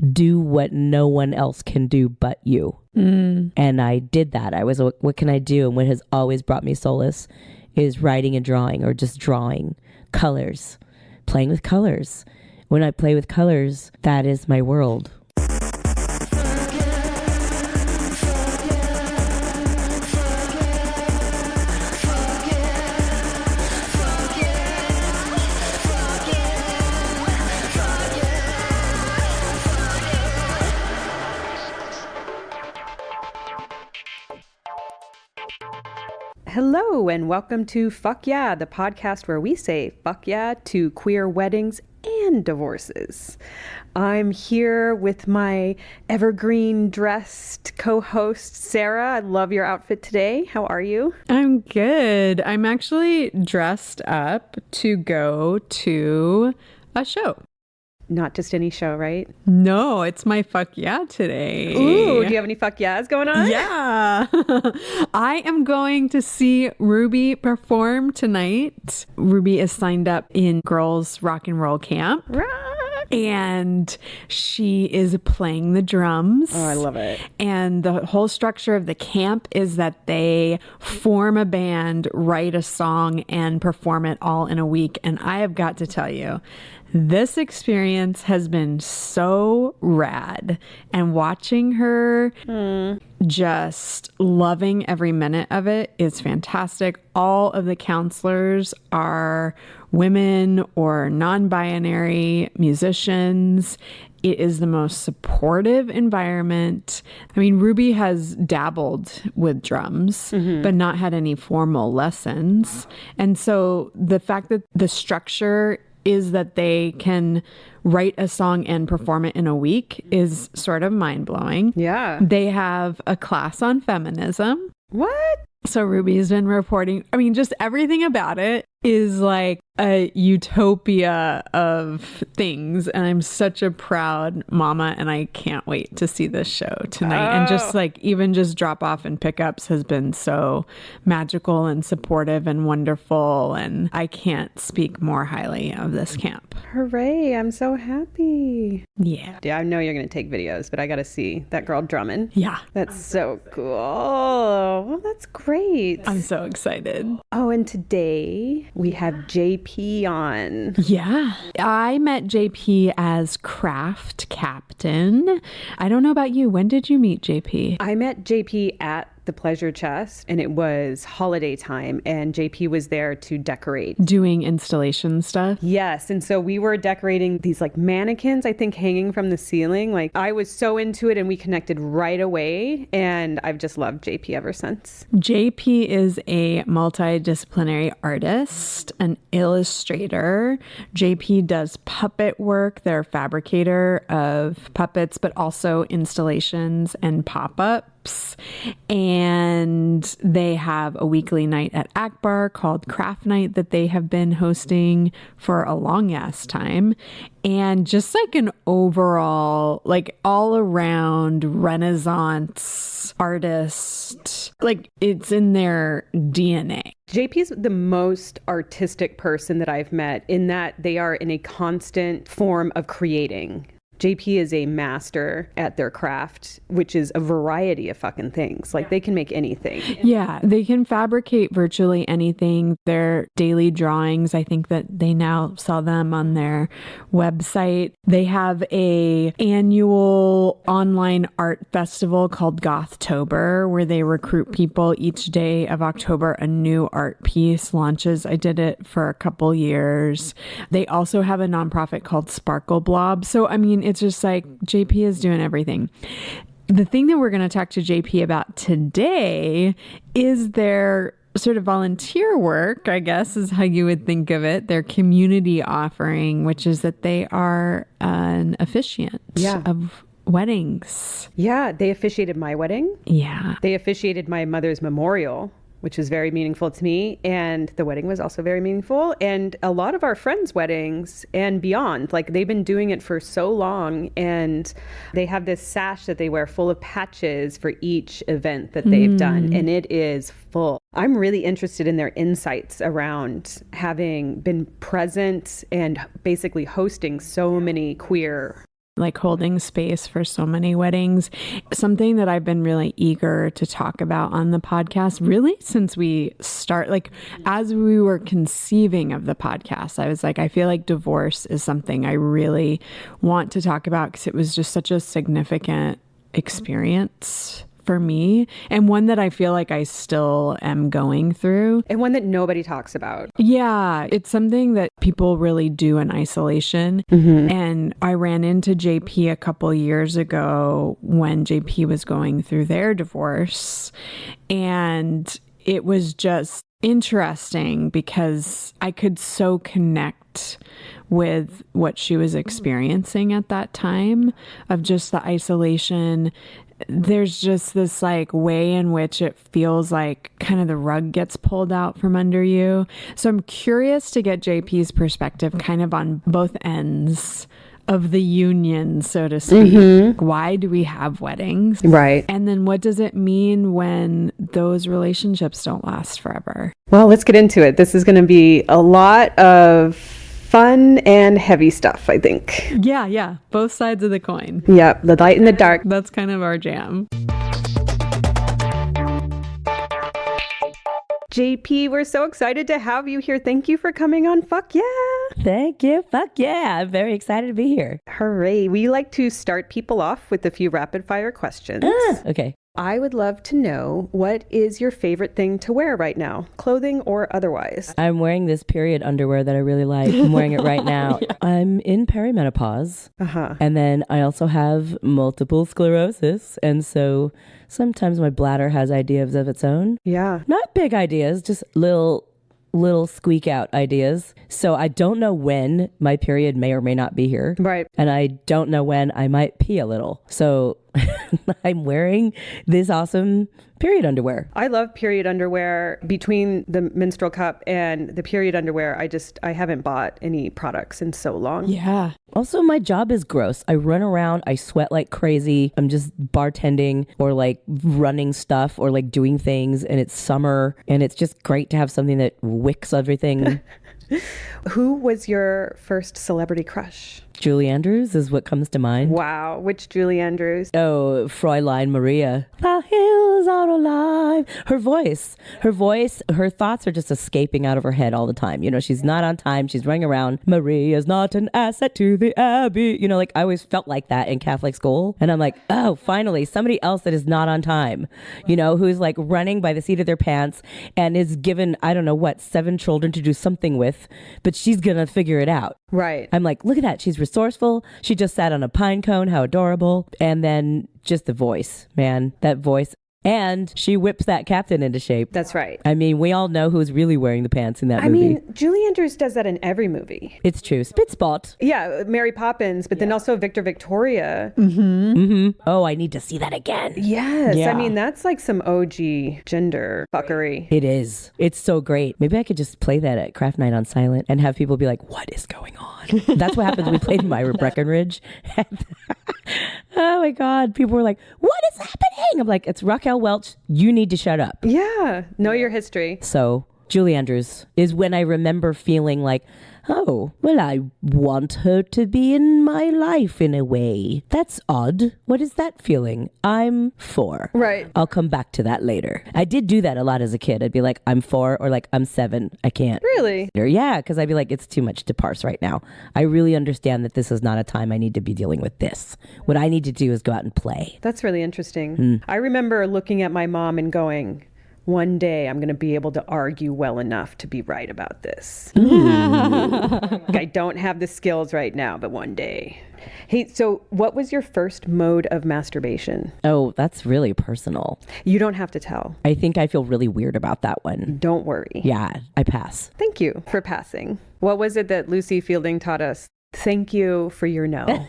do what no one else can do but you. And I did that. I was, what can I do? And what has always brought me solace is writing and drawing, or just drawing colors, playing with colors. When I play with colors, that is my world. Hello and welcome to Fuck Yeah, the podcast where we say fuck yeah to queer weddings and divorces. I'm here with my evergreen dressed co-host, Sarah. I love your outfit today. How are you? I'm good. I'm actually dressed up to go to a show. Not just any show, right? No, it's my fuck yeah today. Ooh, do you have any fuck yeahs going on? Yeah. I am going to see Ruby perform tonight. Ruby is signed up in girls rock and roll camp. Rock. And she is playing the drums. Oh, I love it. And the whole structure of the camp is that they form a band, write a song, and perform it all in a week. And I have got to tell you, this experience has been so rad, and watching her just loving every minute of it is fantastic. All of the counselors are women or non-binary musicians. It is the most supportive environment. I mean, Ruby has dabbled with drums, but not had any formal lessons. And so the fact that the structure is that they can write a song and perform it in a week is sort of mind-blowing. Yeah. They have a class on feminism. What? So Ruby's been reporting, I mean, just everything about it is like a utopia of things. And I'm such a proud mama, and I can't wait to see this show tonight. And just like, even just drop off and pickups has been so magical and supportive and wonderful. And I can't speak more highly of this camp. Hooray. I'm so happy. Yeah. Yeah, I know you're going to take videos, but I got to see that girl drumming. Yeah. That's so cool. Well, that's great. I'm so excited. Oh, and today we have JP on. Yeah. I met JP as craft captain. I don't know about you. When did you meet JP? I met JP at the Pleasure Chest, and it was holiday time, and JP was there to decorate. Doing installation stuff? Yes. And so we were decorating these like mannequins, I think, hanging from the ceiling. Like, I was so into it, and we connected right away, and I've just loved JP ever since. JP is a multidisciplinary artist, an illustrator. JP does puppet work. They're a fabricator of puppets, but also installations and pop-ups. And they have a weekly night at Akbar called CraftNight that they have been hosting for a long ass time. And just like an overall, like all around Renaissance artist, like it's in their DNA. JP's the most artistic person that I've met, in that they are in a constant form of creating. JP is a master at their craft, which is a variety of fucking things. Like, they can make anything. Yeah, they can fabricate virtually anything. Their daily drawings, I think that they now sell them on their website. They have a annual online art festival called Gothtober, where they recruit people each day of October. A new art piece launches. I did it for a couple years. They also have a nonprofit called Sparkle Blob. So, I mean, it's just like JP is doing everything. The thing that we're going to talk to JP about today is their sort of volunteer work, I guess is how you would think of it, their community offering, which is that they are an officiant of weddings. Yeah, they officiated my wedding. Yeah. They officiated my mother's memorial, which is very meaningful to me. And the wedding was also very meaningful. And a lot of our friends' weddings and beyond, like, they've been doing it for so long. And they have this sash that they wear full of patches for each event that they've done. And it is full. I'm really interested in their insights around having been present and basically hosting so many queer like holding space for so many weddings. Something that I've been really eager to talk about on the podcast, really since we start, like as we were conceiving of the podcast, I was like, I feel like divorce is something I really want to talk about because it was just such a significant experience for me, and one that I feel like I still am going through. And one that nobody talks about. Yeah, it's something that people really do in isolation. And I ran into JP a couple years ago when JP was going through their divorce. And it was just interesting because I could so connect with what she was experiencing at that time of just the isolation. There's just this like way in which it feels like kind of the rug gets pulled out from under you. So I'm curious to get JP's perspective kind of on both ends of the union, so to speak. Why do we have weddings? Right. And then what does it mean when those relationships don't last forever? Well, let's get into it. This is going to be a lot of fun and heavy stuff, I think. Yeah. Both sides of the coin. Yep. The light and the dark. That's kind of our jam. JP, we're so excited to have you here. Thank you for coming on. Fuck yeah. Thank you. Fuck yeah. I'm very excited to be here. Hooray. We like to start people off with a few rapid fire questions. Okay. I would love to know, what is your favorite thing to wear right now, clothing or otherwise? I'm wearing this period underwear that I really like. I'm wearing it right now. I'm in perimenopause. And then I also have multiple sclerosis. And so sometimes my bladder has ideas of its own. Yeah. Not big ideas, just little squeak out ideas. So I don't know when my period may or may not be here. Right. And I don't know when I might pee a little. So I'm wearing this awesome period underwear. I love period underwear. Between the menstrual cup and the period underwear, I haven't bought any products in so long. Yeah. Also, my job is gross. I run around, I sweat like crazy. I'm just bartending or like running stuff or like doing things, and it's summer, and it's just great to have something that wicks everything. Who was your first celebrity crush? Julie Andrews is what comes to mind. Wow. Which Julie Andrews? Oh, Fräulein Maria. The hills are alive. Her voice, her thoughts are just escaping out of her head all the time. You know, she's not on time. She's running around. Maria's not an asset to the Abbey. You know, like I always felt like that in Catholic school. And I'm like, oh, finally, somebody else that is not on time, you know, who's like running by the seat of their pants and is given, I don't know what, 7 children to do something with, but she's going to figure it out. Right. I'm like, look at that. She's resourceful. She just sat on a pine cone. How adorable. And then just the voice, man, that voice. And she whips that captain into shape. That's right. I mean, we all know who's really wearing the pants in that movie. I mean, Julie Andrews does that in every movie. It's true. Spitspot. Yeah, Mary Poppins, but then also Victor Victoria. Oh, I need to see that again. Yes. Yeah. I mean, that's like some OG gender fuckery. It is. It's so great. Maybe I could just play that at CraftNight on silent and have people be like, what is going on? That's what happens when we played Myra Breckenridge. Oh my God. People were like, what is happening? I'm like, it's Raquel Welch. You need to shut up. Yeah. Know your history. So Julie Andrews is when I remember feeling like, oh, well, I want her to be in my life in a way. That's odd. What is that feeling? I'm 4. Right. I'll come back to that later. I did do that a lot as a kid. I'd be like, I'm 4 or like, I'm 7. I can't. Really? Yeah, because I'd be like, it's too much to parse right now. I really understand that this is not a time I need to be dealing with this. What I need to do is go out and play. That's really interesting. I remember looking at my mom and going, one day I'm going to be able to argue well enough to be right about this. I don't have the skills right now, but one day. Hey, so what was your first mode of masturbation? Oh, that's really personal. You don't have to tell. I think I feel really weird about that one. Don't worry. Yeah, I pass. Thank you for passing. What was it that Lucy Fielding taught us? Thank you for your no.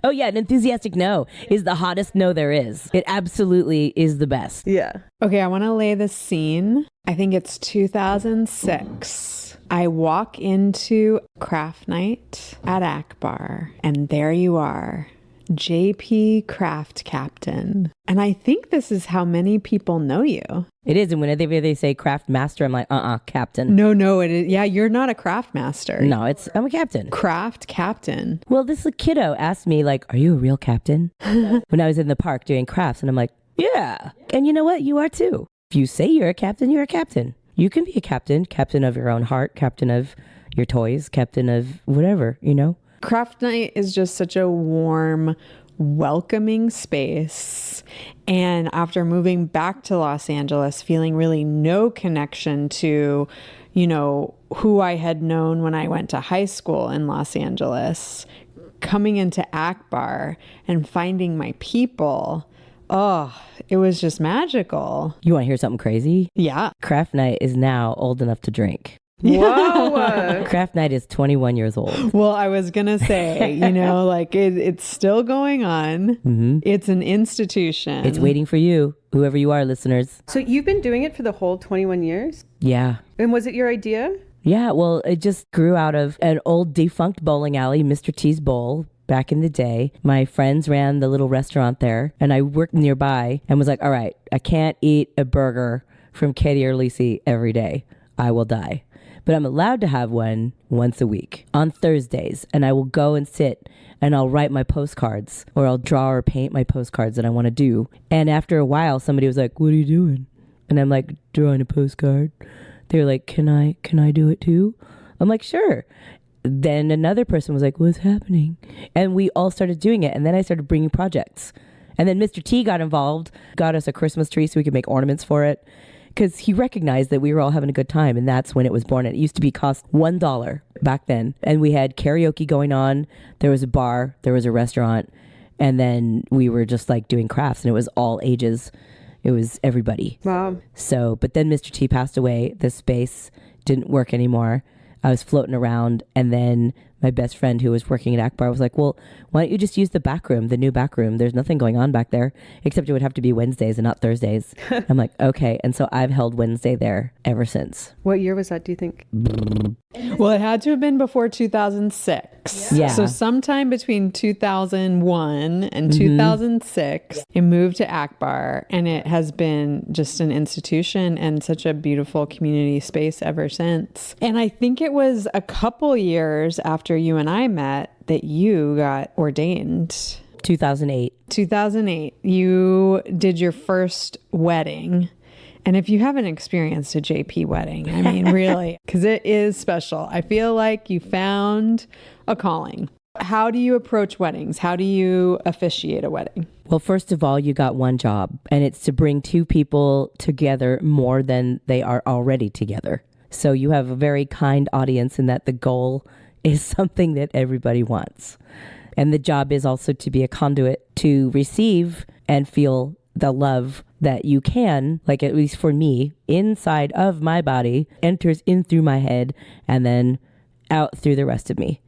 Oh yeah, an enthusiastic no is the hottest no there is. It absolutely is the best. Yeah. Okay, I want to lay the scene. I think it's 2006. I walk into CraftNight at Akbar, and there you are, JP Craft Captain. And I think this is how many people know you. It is. And whenever they say craft master, I'm like, captain. No, it is. Yeah, you're not a craft master. No, I'm a captain. Craft captain. Well, this kiddo asked me, like, are you a real captain? When I was in the park doing crafts. And I'm like, yeah. And you know what? You are too. If you say you're a captain, you're a captain. You can be a captain of your own heart, captain of your toys, captain of whatever, you know? CraftNight is just such a warm, welcoming space. And after moving back to Los Angeles, feeling really no connection to, you know, who I had known when I went to high school in Los Angeles, coming into Akbar and finding my people, it was just magical. You want to hear something crazy? Yeah. CraftNight is now old enough to drink. Whoa. CraftNight is 21 years old. Well, I was going to say, you know, like it's still going on. Mm-hmm. It's an institution. It's waiting for you, whoever you are, listeners. So you've been doing it for the whole 21 years? Yeah. And was it your idea? Yeah, well, it just grew out of an old defunct bowling alley, Mr. T's Bowl. Back in the day, my friends ran the little restaurant there, and I worked nearby and was like, all right, I can't eat a burger from Katie or Lisi every day. I will die. But I'm allowed to have one once a week on Thursdays, and I will go and sit and I'll write my postcards, or I'll draw or paint my postcards that I want to do. And after a while, somebody was like, what are you doing? And I'm like, drawing a postcard. They're like, can I do it too? I'm like, sure. Then another person was like, what's happening? And we all started doing it. And then I started bringing projects. And then Mr. T got involved, got us a Christmas tree so we could make ornaments for it. Because he recognized that we were all having a good time. And that's when it was born. It used to be cost $1 back then. And we had karaoke going on. There was a bar. There was a restaurant. And then we were just like doing crafts. And it was all ages. It was everybody. Wow. So, but then Mr. T passed away. The space didn't work anymore. I was floating around, and then my best friend who was working at Akbar was like, well, why don't you just use the back room, the new back room? There's nothing going on back there, except it would have to be Wednesdays and not Thursdays. I'm like, okay. And so I've held Wednesday there ever since. What year was that, do you think? Well, it had to have been before 2006. Yeah. So sometime between 2001 and 2006, it moved to Akbar, and it has been just an institution and such a beautiful community space ever since. And I think it was a couple years after you and I met that you got ordained. 2008. 2008. You did your first wedding. And if you haven't experienced a JP wedding, I mean, really, because it is special. I feel like you found a calling. How do you approach weddings? How do you officiate a wedding? Well, first of all, you got one job, and it's to bring two people together more than they are already together. So you have a very kind audience in that the goal is something that everybody wants. And the job is also to be a conduit to receive and feel the love that you can, like at least for me, inside of my body, enters in through my head and then out through the rest of me.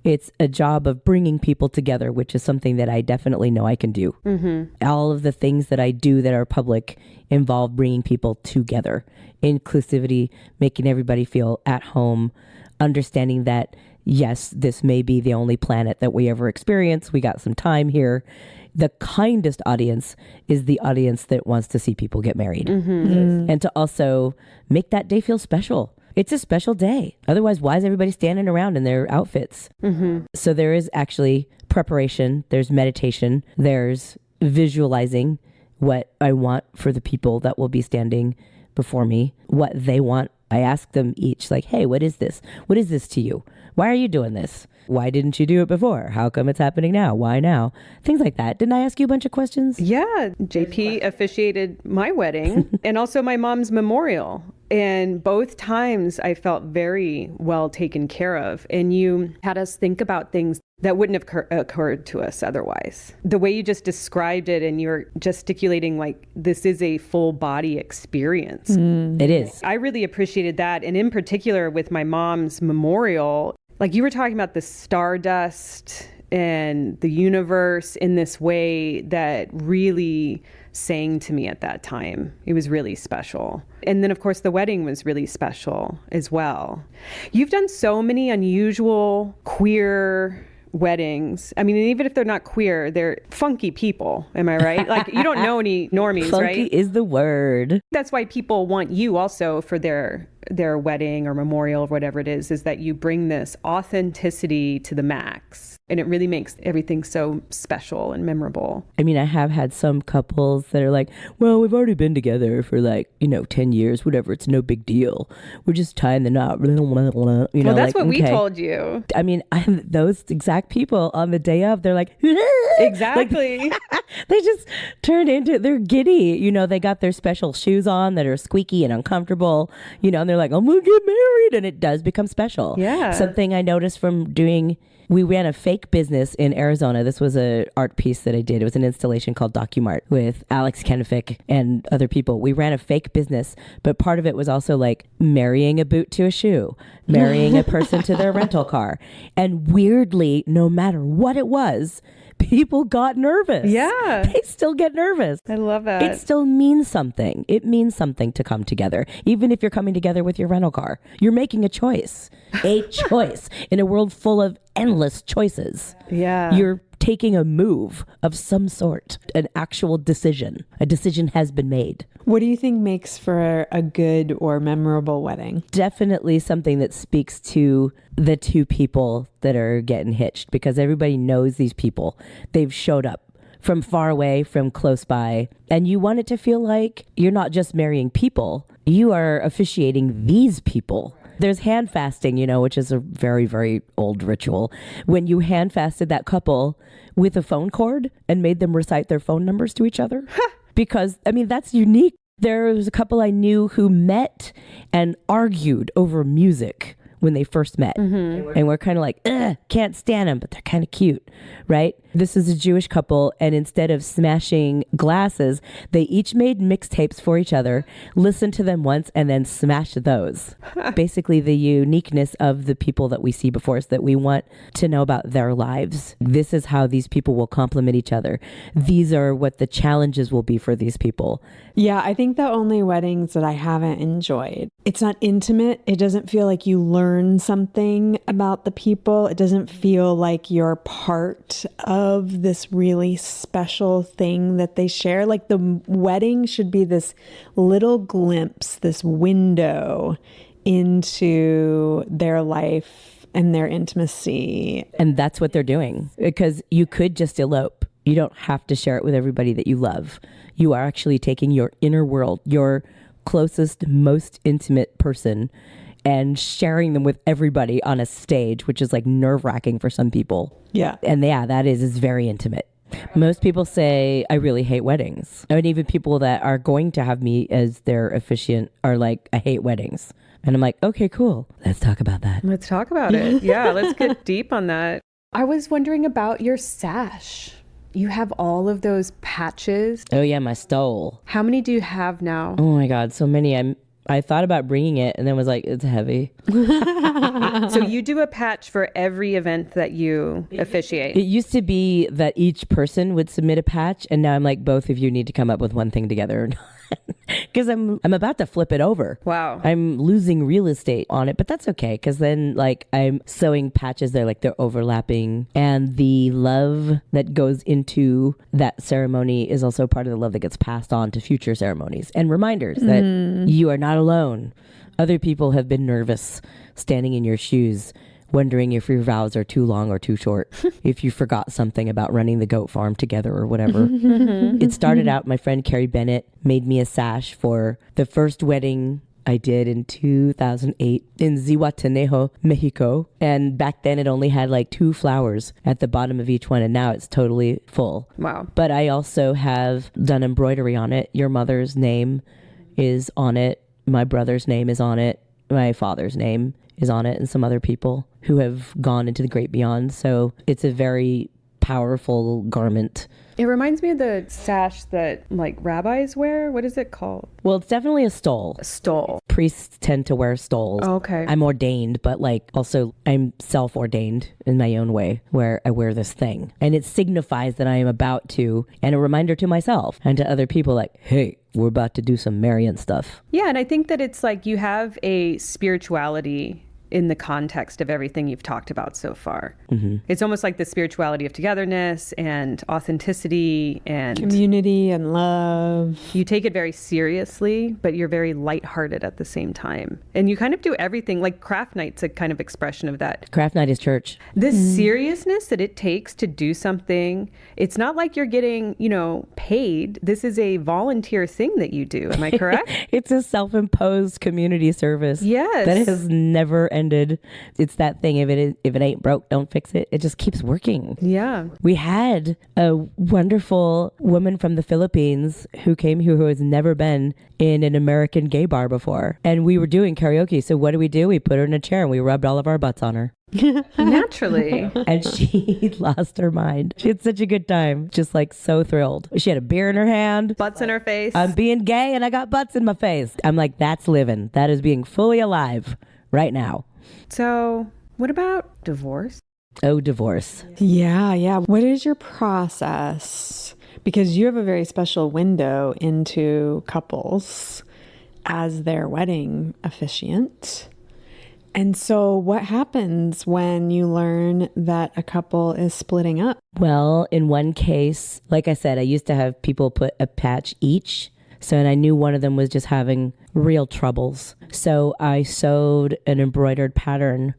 It's a job of bringing people together, which is something that I definitely know I can do. Mm-hmm. All of the things that I do that are public involve bringing people together. Inclusivity, making everybody feel at home, understanding that, yes, this may be the only planet that we ever experience. We got some time here. The kindest audience is the audience that wants to see people get married. Mm-hmm. And to also make that day feel special. It's a special day. Otherwise, why is everybody standing around in their outfits? Mm-hmm. So there is actually preparation. There's meditation. There's visualizing what I want for the people that will be standing before me, what they want. I ask them each, like, hey, what is this? What is this to you? Why are you doing this? Why didn't you do it before? How come it's happening now? Why now? Things like that. Didn't I ask you a bunch of questions? Yeah. JP officiated my wedding and also my mom's memorial. And both times I felt very well taken care of. And you had us think about things that wouldn't have occurred to us otherwise. The way you just described it, and you're gesticulating like this is a full body experience. It is. I really appreciated that. And in particular with my mom's memorial, like you were talking about the stardust and the universe in this way that really sang to me at that time. It was really special. And then, of course, the wedding was really special as well. You've done so many unusual queer weddings, I mean, even if they're not queer, they're funky people. Am I right? Like, you don't know any normies, Funky right? is the word. That's why people want you also for their wedding or memorial or whatever it is that you bring this authenticity to the max. And it really makes everything so special and memorable. I mean, I have had some couples that are like, well, we've already been together for 10 years, whatever. It's no big deal. We're just tying the knot. Well, that's what we told you. I mean, those exact people on the day of, they're like, exactly. They just turned into, they're giddy. They got their special shoes on that are squeaky and uncomfortable, and they're like, I'm going to get married. And it does become special. Yeah. Something I noticed from we ran a fake business in Arizona. This was an art piece that I did. It was an installation called DocuMart with Alex Kennefic and other people. We ran a fake business, but part of it was also like marrying a boot to a shoe, marrying a person to their rental car. And weirdly, no matter what it was, people got nervous. Yeah. They still get nervous. I love that. It still means something. It means something to come together. Even if you're coming together with your rental car, you're making a choice. A choice in a world full of endless choices. Yeah. You're taking a move of some sort, an actual decision. A decision has been made. What do you think makes for a good or memorable wedding? Definitely something that speaks to the two people that are getting hitched, because everybody knows these people. They've showed up from far away, from close by, and you want it to feel like you're not just marrying people, you are officiating these people. There's hand fasting, which is a very, very old ritual. When you hand fasted that couple with a phone cord and made them recite their phone numbers to each other. Because, that's unique. There was a couple I knew who met and argued over music when they first met. Mm-hmm. And we're kind of like, can't stand them, but they're kind of cute, right? This is a Jewish couple, and instead of smashing glasses, they each made mixtapes for each other, listened to them once, and then smashed those. Basically, the uniqueness of the people that we see before us, that we want to know about their lives. This is how these people will complement each other. These are what the challenges will be for these people. Yeah, I think the only weddings that I haven't enjoyed, it's not intimate. It doesn't feel like you learn something about the people. It doesn't feel like you're part of this really special thing that they share. Like the wedding should be this little glimpse, this window into their life and their intimacy. And that's what they're doing, because you could just elope. You don't have to share it with everybody that you love. You are actually taking your inner world, your closest, most intimate person, and sharing them with everybody on a stage, which is like nerve-wracking for some people. Yeah. And that is very intimate. Most people say, I really hate weddings. And even people that are going to have me as their officiant are like, I hate weddings. And I'm like, okay, cool. Let's talk about that. Let's talk about it. Yeah, let's get deep on that. I was wondering about your sash. You have all of those patches. Oh yeah, my stole. How many do you have now? Oh my God, so many. I thought about bringing it and then was like, it's heavy. So you do a patch for every event that you officiate. It used to be that each person would submit a patch, and now I'm like, both of you need to come up with one thing together. Because I'm about to flip it over. Wow. I'm losing real estate on it, but that's okay, because then I'm sewing patches there, like they're overlapping, and the love that goes into that ceremony is also part of the love that gets passed on to future ceremonies, and reminders that you are not alone. Other people have been nervous standing in your shoes, wondering if your vows are too long or too short, if you forgot something about running the goat farm together or whatever. It started out, my friend Carrie Bennett made me a sash for the first wedding I did in 2008 in Zihuatanejo, Mexico. And back then it only had like 2 flowers at the bottom of each one, and now it's totally full. Wow. But I also have done embroidery on it. Your mother's name is on it. My brother's name is on it. My father's name is on it, and some other people who have gone into the great beyond. So it's a very powerful garment. It reminds me of the sash that like rabbis wear. What is it called? Well, it's definitely a stole. A stole. Priests tend to wear stoles. Oh, okay. I'm ordained, but also I'm self-ordained in my own way, where I wear this thing. And it signifies that I am about to, and a reminder to myself and to other people like, hey, we're about to do some Marian stuff. Yeah, and I think that it's like you have a spirituality in the context of everything you've talked about so far. Mm-hmm. It's almost like the spirituality of togetherness and authenticity and community and love. You take it very seriously, but you're very lighthearted at the same time. And you kind of do everything. Like CraftNight's a kind of expression of that. CraftNight is church. The seriousness that it takes to do something, it's not like you're getting, paid. This is a volunteer thing that you do. Am I correct? It's a self-imposed community service. Yes. That has never ended. It's that thing, if it ain't broke, don't fix it. It just keeps working. Yeah. We had a wonderful woman from the Philippines who came here who has never been in an American gay bar before. And we were doing karaoke. So what do? We put her in a chair and we rubbed all of our butts on her. Naturally. And she lost her mind. She had such a good time. Just like so thrilled. She had a beer in her hand. Butts in her face. I'm being gay and I got butts in my face. I'm like, that's living. That is being fully alive right now. So what about divorce? Oh, divorce. Yeah. What is your process? Because you have a very special window into couples as their wedding officiant. And so what happens when you learn that a couple is splitting up? Well, in one case, like I said, I used to have people put a patch each. And I knew one of them was just having real troubles. So I sewed an embroidered pattern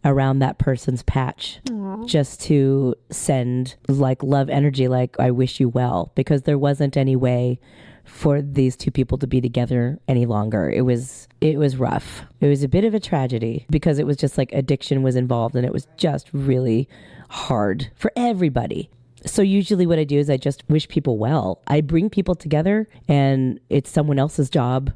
around that person's patch. Aww. Just to send like love energy, like I wish you well, because there wasn't any way for these two people to be together any longer. It was rough. It was a bit of a tragedy because it was just like addiction was involved and it was just really hard for everybody. So usually what I do is I just wish people well. I bring people together and it's someone else's job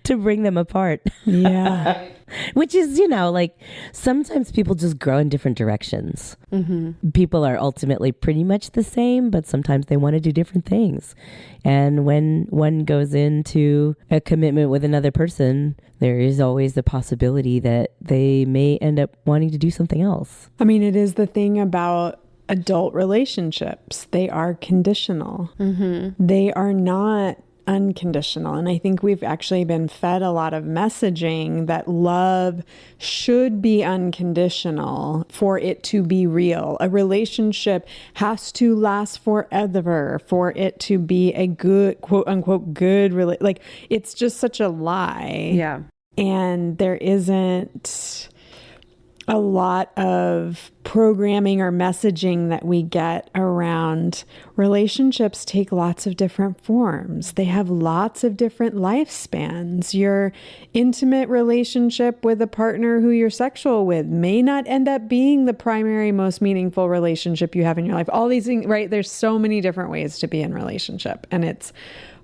to bring them apart. Yeah. Which is, like sometimes people just grow in different directions. Mm-hmm. People are ultimately pretty much the same, but sometimes they want to do different things. And when one goes into a commitment with another person, there is always the possibility that they may end up wanting to do something else. I mean, it is the thing about adult relationships. They are conditional. Mm-hmm. They are not unconditional. And I think we've actually been fed a lot of messaging that love should be unconditional for it to be real. A relationship has to last forever for it to be a good, quote unquote, good like it's just such a lie. Yeah. And there isn't a lot of programming or messaging that we get around relationships take lots of different forms. They have lots of different lifespans. Your intimate relationship with a partner who you're sexual with may not end up being the primary, most meaningful relationship you have in your life. All these things, right? There's so many different ways to be in relationship. And it's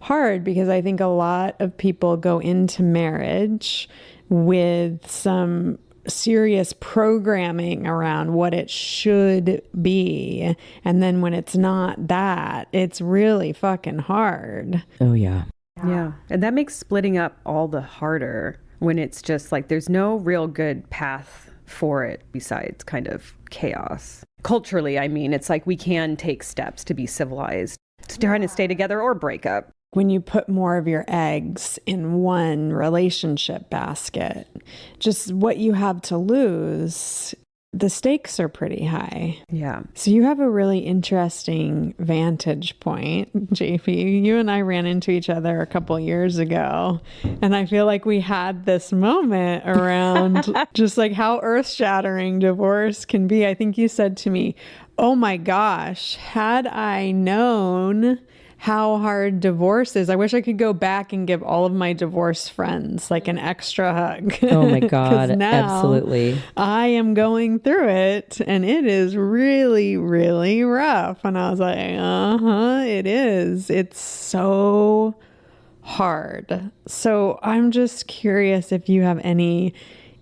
hard because I think a lot of people go into marriage with some serious programming around what it should be. And then when it's not that, it's really fucking hard. Oh, yeah. Yeah. And that makes splitting up all the harder when it's just like there's no real good path for it besides kind of chaos. Culturally, I mean, it's like we can take steps to be civilized, trying to stay together or break up. When you put more of your eggs in one relationship basket, just what you have to lose, the stakes are pretty high. Yeah. So you have a really interesting vantage point, JP. You and I ran into each other a couple years ago, and I feel like we had this moment around just like how earth-shattering divorce can be. I think you said to me, "Oh my gosh, had I known how hard divorce is, I wish I could go back and give all of my divorced friends like an extra hug." Oh my God, now absolutely. I am going through it and it is really, really rough. And I was like, it is. It's so hard. So I'm just curious if you have any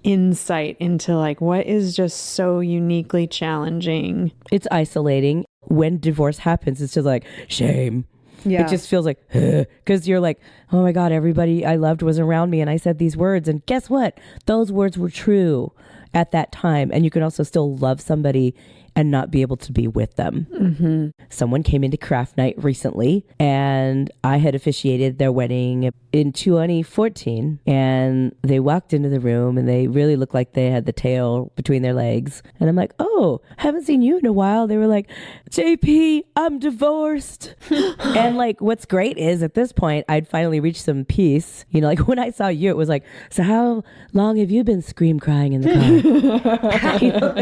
insight into like what is just so uniquely challenging. It's isolating. When divorce happens, it's just like shame. Yeah. It just feels like, because you're like, oh my God, everybody I loved was around me and I said these words. And guess what? Those words were true at that time. And you can also still love somebody and not be able to be with them. Mm-hmm. Someone came into CraftNight recently and I had officiated their wedding in 2014, and they walked into the room and they really looked like they had the tail between their legs. And I'm like, oh, haven't seen you in a while. They were like, JP, I'm divorced. And like, what's great is at this point, I'd finally reached some peace. You know, like when I saw you, it was like, so how long have you been scream crying in the car? You know,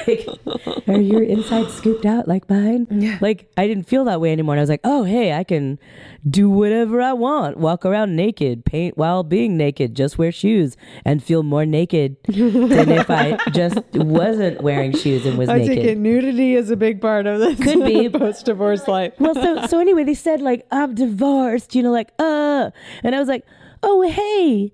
like, are your insides scooped out like mine? Yeah. Like, I didn't feel that way anymore. And I was like, oh, hey, I can do whatever I want. Walk around naked, paint while being naked, just wear shoes and feel more naked than if I just wasn't wearing shoes and was I naked. take it nudity is a big part of this Could be. post-divorce life. Well, so anyway, they said like, I'm divorced, you know, like, and I was like, oh, hey,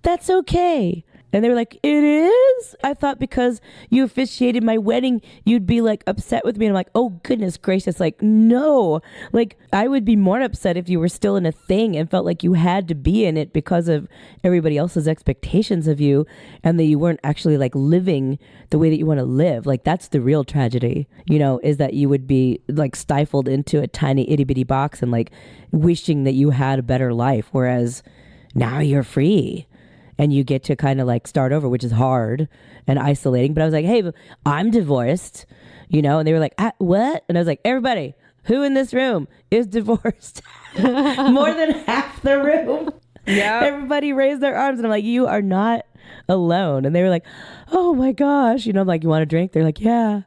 that's okay. And they were like, it is? I thought because you officiated my wedding, you'd be like upset with me. And I'm like, oh, goodness gracious. Like, no, like I would be more upset if you were still in a thing and felt like you had to be in it because of everybody else's expectations of you and that you weren't actually like living the way that you want to live. Like, that's the real tragedy, you know, is that you would be like stifled into a tiny itty bitty box and like wishing that you had a better life. Whereas now you're free. And you get to kind of like start over, which is hard and isolating. But I was like, hey, I'm divorced, you know? And they were like, what? And I was like, everybody, who in this room is divorced? More than half the room. Yeah. Everybody raised their arms. And I'm like, you are not alone. And they were like, oh my gosh. You know, I'm like, you want a drink? They're like, yeah.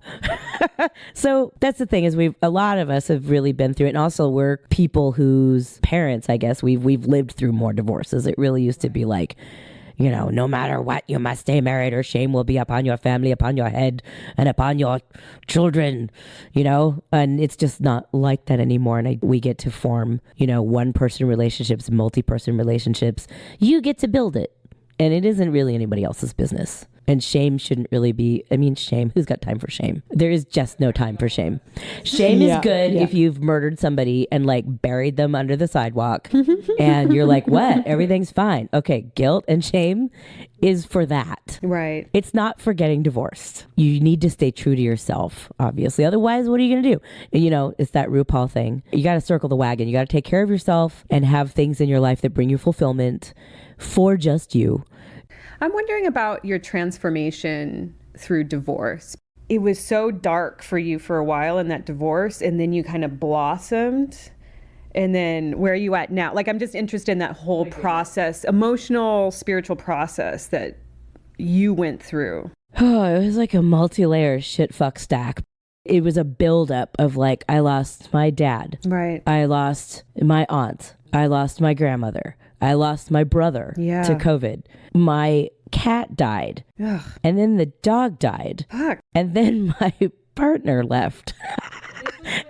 So that's the thing is a lot of us have really been through it. And also we're people whose parents, I guess, we've lived through more divorces. It really used to be like, you know, no matter what, you must stay married or shame will be upon your family, upon your head, and upon your children, you know? And it's just not like that anymore. And we get to form, you know, one-person relationships, multi-person relationships. You get to build it. And it isn't really anybody else's business. And shame shouldn't really be, I mean, shame, who's got time for shame? There is just no time for shame. Shame is good if you've murdered somebody and like buried them under the sidewalk and you're like, what? Everything's fine. Okay, guilt and shame is for that. Right. It's not for getting divorced. You need to stay true to yourself, obviously. Otherwise, what are you going to do? And, you know, it's that RuPaul thing. You got to circle the wagon. You got to take care of yourself and have things in your life that bring you fulfillment for just you. I'm wondering about your transformation through divorce. It was so dark for you for a while in that divorce, and then you kind of blossomed. And then where are you at now? Like, I'm just interested in that whole process, emotional, spiritual process that you went through. Oh, it was like a multi-layer shit fuck stack. It was a buildup of like, I lost my dad. Right. I lost my aunt. I lost my grandmother. I lost my brother to COVID. My cat died. Ugh. And then the dog died. Fuck. And then my partner left.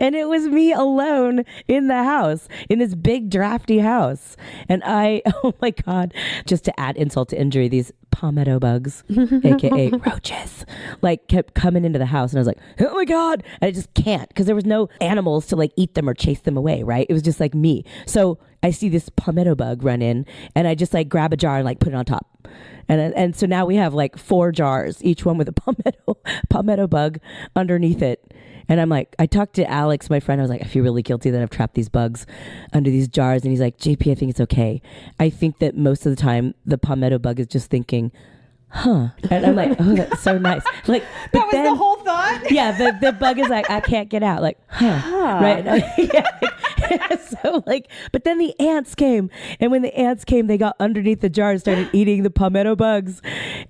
And it was me alone in the house, in this big drafty house. And oh my God, just to add insult to injury, these palmetto bugs, aka roaches, like kept coming into the house. And I was like, oh my God. And I just can't, because there was no animals to like eat them or chase them away, right? It was just like me. So I see this palmetto bug run in and I just like grab a jar and like put it on top. And so now we have like 4 jars, each one with a palmetto bug underneath it. And I'm like, I talked to Alex, my friend. I was like, I feel really guilty that I've trapped these bugs under these jars. And he's like, JP, I think it's okay. I think that most of the time the palmetto bug is just thinking, huh. And I'm like, oh, that's so nice. Like, but that was the whole thought? Yeah, the bug is like, I can't get out. Like, huh. Right? Yeah. So like, but then the ants came. And when the ants came, they got underneath the jar and started eating the palmetto bugs.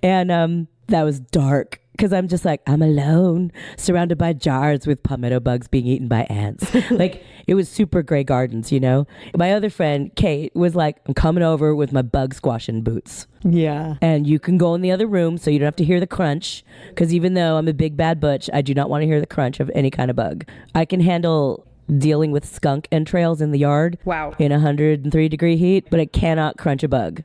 And that was dark. Because I'm just like, I'm alone, surrounded by jars with palmetto bugs being eaten by ants. Like, it was super Grey Gardens, you know? My other friend, Kate, was like, I'm coming over with my bug squashing boots. Yeah. And you can go in the other room so you don't have to hear the crunch. Because even though I'm a big bad butch, I do not want to hear the crunch of any kind of bug. I can handle dealing with skunk entrails in the yard. Wow. In 103-degree heat, but I cannot crunch a bug.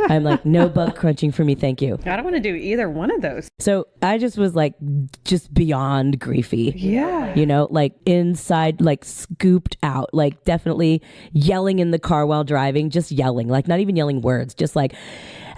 I'm like, no bug crunching for me, thank you. I don't want to do either one of those. So I just was like, just beyond griefy. Yeah. You know, like inside, like scooped out, like definitely yelling in the car while driving, just yelling, like not even yelling words, just like,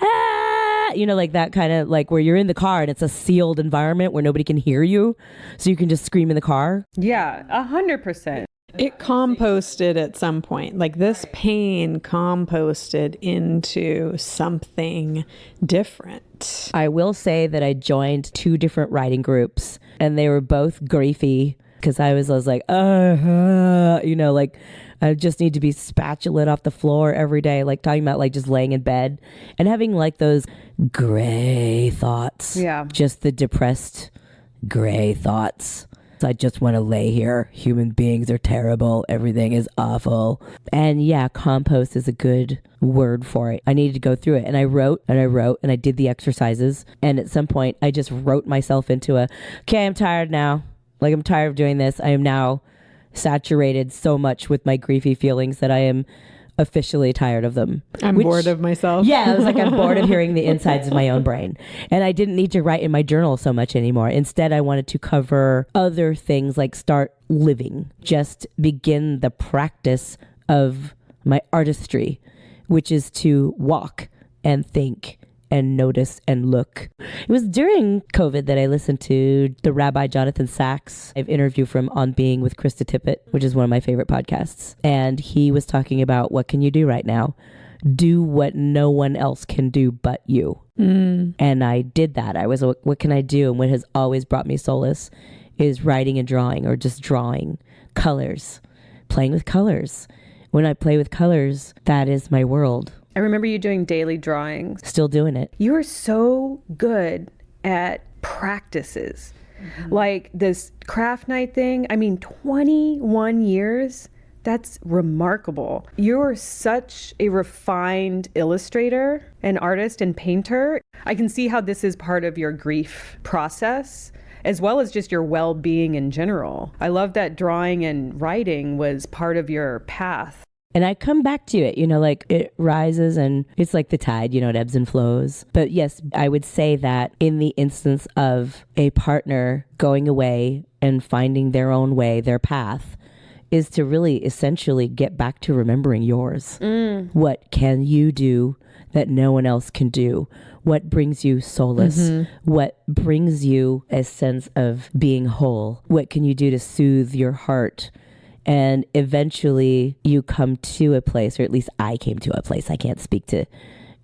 ah, you know, like that kind of like where you're in the car and it's a sealed environment where nobody can hear you. So you can just scream in the car. Yeah, 100%. It composted at some point. Like this pain composted into something different. I will say that I joined 2 different writing groups and they were both griefy because I was like, like I just need to be spatulated off the floor every day, like talking about like just laying in bed and having like those gray thoughts. Yeah. Just the depressed gray thoughts. I just want to lay here. Human beings are terrible. Everything is awful. And yeah, compost is a good word for it. I needed to go through it. And I wrote and I did the exercises. And at some point, I just wrote myself into okay, I'm tired now. Like I'm tired of doing this. I am now saturated so much with my griefy feelings that I am officially tired of them. I'm bored of myself. Yeah, I was like, I'm bored of hearing the insides of my own brain. And I didn't need to write in my journal so much anymore. Instead, I wanted to cover other things like start living, just begin the practice of my artistry, which is to walk and think and notice and look. It was during COVID that I listened to the Rabbi Jonathan Sachs. I've interviewed from On Being with Krista Tippett, which is one of my favorite podcasts. And he was talking about what can you do right now? Do what no one else can do but you. And I did that. I was, what can I do? And what has always brought me solace is writing and drawing or just drawing colors, playing with colors. When I play with colors, that is my world. I remember you doing daily drawings. Still doing it. You are so good at practices. Like this CraftNight thing. I mean, 21 years. That's remarkable. You're such a refined illustrator and artist and painter. I can see how this is part of your grief process, as well as just your well-being in general. I love that drawing and writing was part of your path. And I come back to it, like it rises and it's like the tide, it ebbs and flows. But yes, I would say that in the instance of a partner going away and finding their own way, their path, is to really essentially get back to remembering yours. What can you do that no one else can do? What brings you solace? What brings you a sense of being whole? What can you do to soothe your heart? And eventually you come to a place, or at least I came to a place, I can't speak to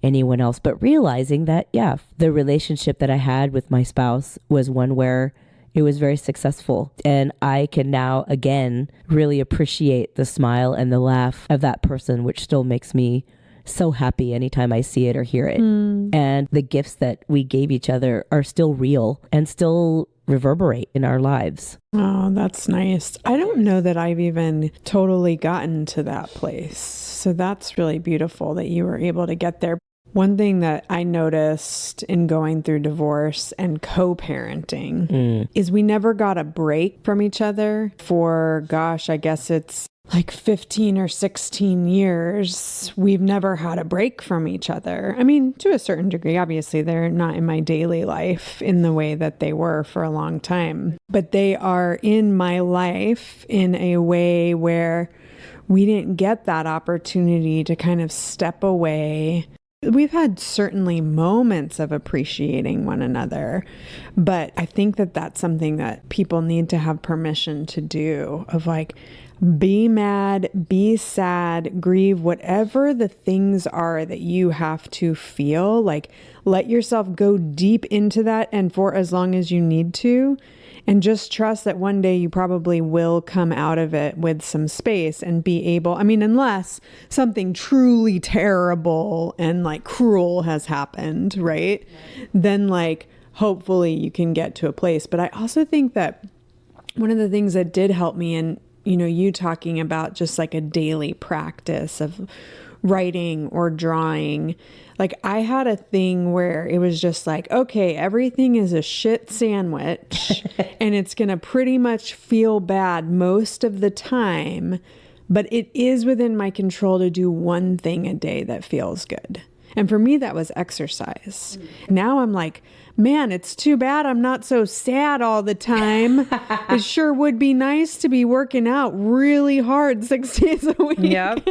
anyone else, but realizing that, yeah, the relationship that I had with my spouse was one where it was very successful. And I can now, again, really appreciate the smile and the laugh of that person, which still makes me so happy anytime I see it or hear it. And the gifts that we gave each other are still real and still reverberate in our lives. Oh, that's nice. I don't know that I've even totally gotten to that place. So that's really beautiful that you were able to get there. One thing that I noticed in going through divorce and co-parenting is we never got a break from each other for, I guess it's like 15 or 16 years. We've never had a break from each other. I mean, to a certain degree, obviously, they're not in my daily life in the way that they were for a long time, but they are in my life in a way where we didn't get that opportunity to kind of step away. We've had certainly moments of appreciating one another, but I think that that's something that people need to have permission to do, of like, be mad, be sad, grieve, whatever the things are that you have to feel, like let yourself go deep into that and for as long as you need to. And just trust that one day you probably will come out of it with some space and be able, unless something truly terrible and like cruel has happened, right? Then like, hopefully you can get to a place. But I also think that one of the things that did help me, and you talking about just like a daily practice of writing or drawing, like I had a thing where it was just like, okay, everything is a shit sandwich and it's going to pretty much feel bad most of the time, but it is within my control to do one thing a day that feels good. And for me, that was exercise. Now I'm like, man, it's too bad I'm not so sad all the time. It sure would be nice to be working out really hard 6 days a week. Yep.